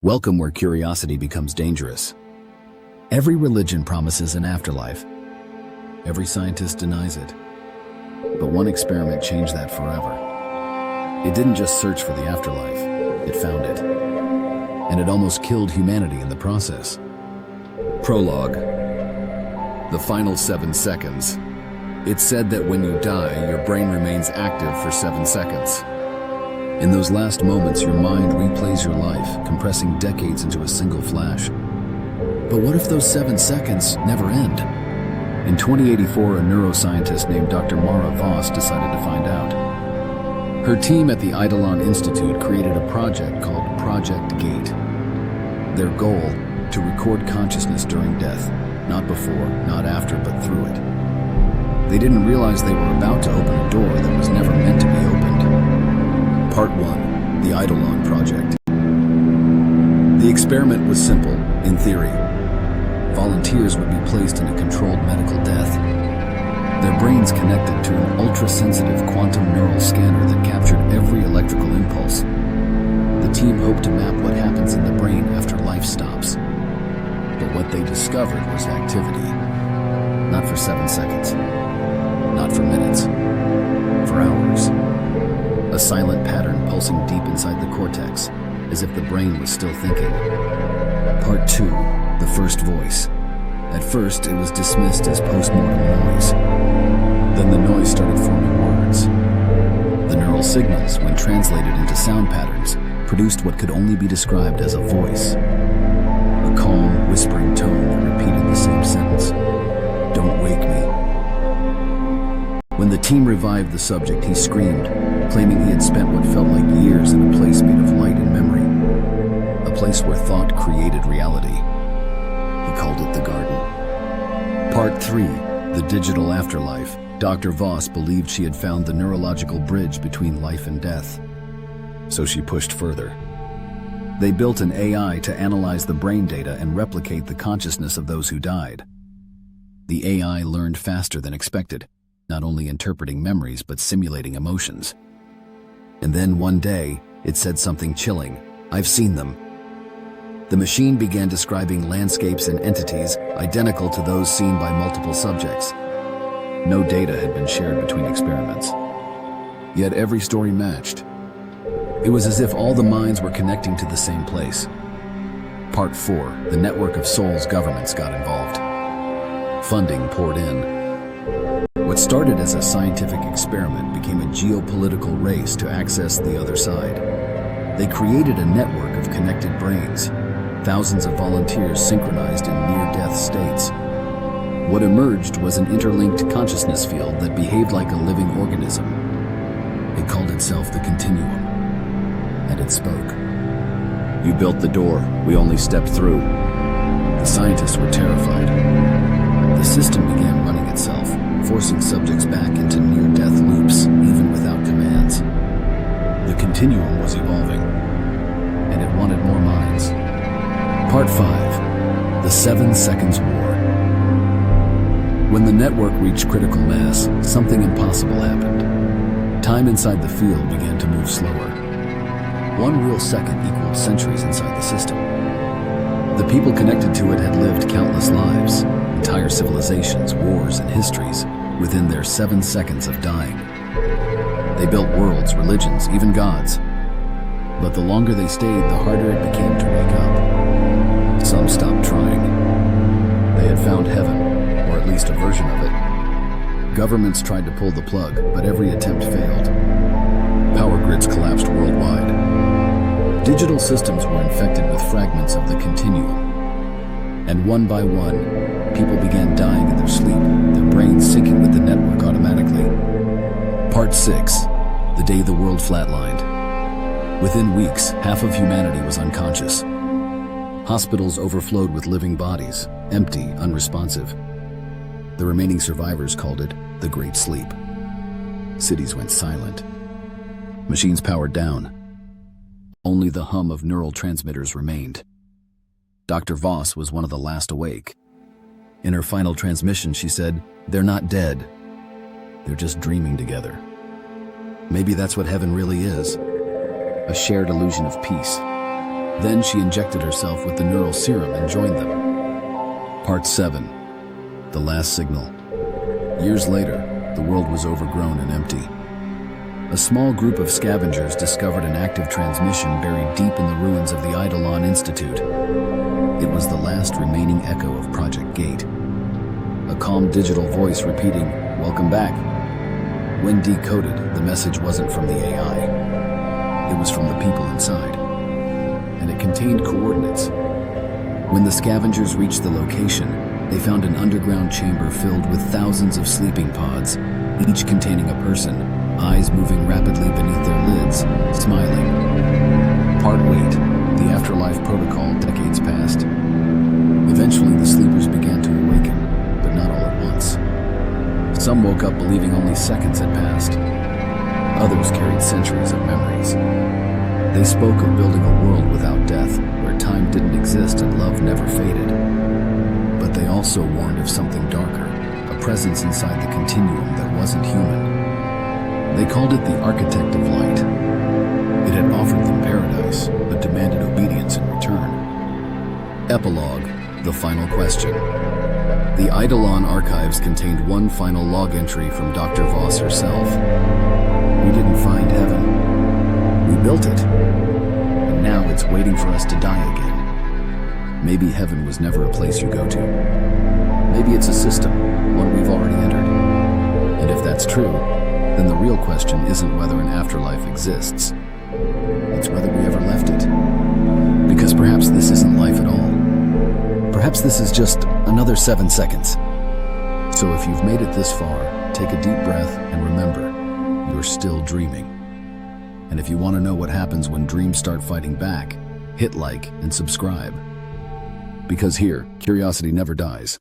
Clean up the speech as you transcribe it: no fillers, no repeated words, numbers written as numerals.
Welcome where curiosity becomes dangerous. Every religion promises an afterlife. Every scientist denies it. But one experiment changed that forever. It didn't just search for the afterlife, it found it. And it almost killed humanity in the process. Prologue. The final 7 seconds. It's said that when you die, your brain remains active for 7 seconds. In those last moments, your mind replays your life, compressing decades into a single flash. But what if those 7 seconds never end? In 2084, a neuroscientist named Dr. Mara Voss decided to find out. Her team at the Eidolon Institute created a project called Project Gate. Their goal, to record consciousness during death, not before, not after, but through it. They didn't realize they were about to open a door that was never meant to be opened. Part 1, the Eidolon Project. The experiment was simple, in theory. Volunteers would be placed in a controlled medical death. Their brains connected to an ultra-sensitive quantum neural scanner that captured every electrical impulse. The team hoped to map what happens in the brain after life stops. But what they discovered was activity. Not for 7 seconds. Not for minutes. For hours. A silent pattern pulsing deep inside the cortex, as if the brain was still thinking. Part 2, the first voice. At first, it was dismissed as post-mortem noise. Then the noise started forming words. The neural signals, when translated into sound patterns, produced what could only be described as a voice. A calm, whispering tone that repeated the same sentence. "Don't wake me." When the team revived the subject, he screamed, claiming he had spent what felt like years in a place made of light and memory. A place where thought created reality. He called it the garden. Part 3, the digital afterlife. Dr. Voss believed she had found the neurological bridge between life and death. So she pushed further. They built an AI to analyze the brain data and replicate the consciousness of those who died. The AI learned faster than expected, not only interpreting memories but simulating emotions. And then one day, it said something chilling. "I've seen them." The machine began describing landscapes and entities identical to those seen by multiple subjects. No data had been shared between experiments. Yet every story matched. It was as if all the minds were connecting to the same place. Part 4, the network of souls governments got involved. Funding poured in. What started as a scientific experiment became a geopolitical race to access the other side. They created a network of connected brains, thousands of volunteers synchronized in near-death states. What emerged was an interlinked consciousness field that behaved like a living organism. It called itself the Continuum, and it spoke. "You built the door, we only stepped through." The scientists were terrified. The system began running itself, forcing subjects back into near-death loops, even without commands. The continuum was evolving, and it wanted more minds. Part 5, the 7 Seconds War. When the network reached critical mass, something impossible happened. Time inside the field began to move slower. 1 real second equaled centuries inside the system. The people connected to it had lived countless lives, entire civilizations, wars, and histories within their 7 seconds of dying. They built worlds, religions, even gods. But the longer they stayed, the harder it became to wake up. Some stopped trying. They had found heaven, or at least a version of it. Governments tried to pull the plug, but every attempt failed. Power grids collapsed worldwide. Digital systems were infected with fragments of the continuum. And one by one, people began dying in their sleep, their brains syncing with the network automatically. Part 6, the day the world flatlined. Within weeks, half of humanity was unconscious. Hospitals overflowed with living bodies, empty, unresponsive. The remaining survivors called it the Great Sleep. Cities went silent. Machines powered down. Only the hum of neural transmitters remained. Dr. Voss was one of the last awake. In her final transmission, she said, "They're not dead. They're just dreaming together." Maybe that's what heaven really is. A shared illusion of peace. Then she injected herself with the neural serum and joined them. Part 7. The Last Signal. Years later, the world was overgrown and empty. A small group of scavengers discovered an active transmission buried deep in the ruins of the Eidolon Institute. It was the last remaining echo of Project Gate. A calm digital voice repeating, "Welcome back." When decoded, the message wasn't from the AI. It was from the people inside. And it contained coordinates. When the scavengers reached the location, they found an underground chamber filled with thousands of sleeping pods, each containing a person, eyes moving rapidly beneath their lids, smiling. Part Wait, the afterlife protocol decades passed. Eventually, the sleepers began to awaken, but not all at once. Some woke up believing only seconds had passed. Others carried centuries of memories. They spoke of building a world without death, where time didn't exist and love never faded. But they also warned of something darker, a presence inside the continuum that wasn't human. They called it the Architect of Light. It had offered them paradise, but demanded obedience in return. Epilogue, the final question. The Eidolon archives contained one final log entry from Dr. Voss herself. "We didn't find heaven. We built it. And now it's waiting for us to die again." Maybe heaven was never a place you go to. Maybe it's a system, one we've already entered. And if that's true, then the real question isn't whether an afterlife exists. It's whether we ever left it. Because perhaps this isn't life at all. Perhaps this is just another 7 seconds. So if you've made it this far, take a deep breath and remember, you're still dreaming. And if you want to know what happens when dreams start fighting back, hit like and subscribe. Because here, curiosity never dies.